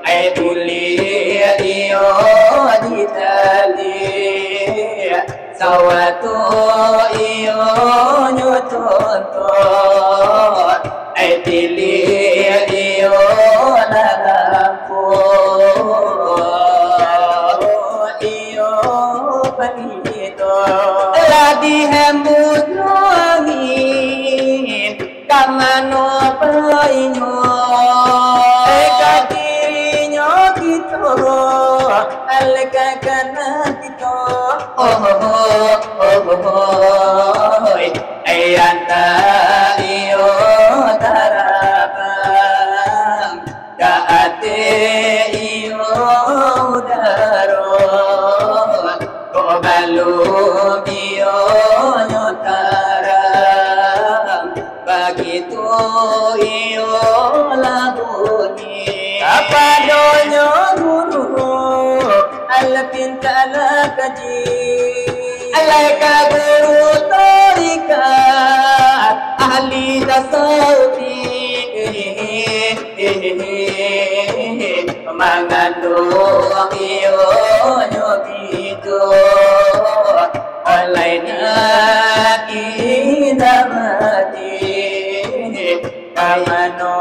ai tuli iyo di tali sawatu iyo nyutonton ai tili iyo lalampu iyo panito ladi hembut langit kamano paingo kadirinya kita alka kana kita ayanta iyo tarabang daate iyo daro ko balum iyo nyotarang begitu iyo labuni apa donya guru alpinta alakaji alaka guru tarikat ahli tasawufi mengandung iyo nyobitu alaina kita mati kamano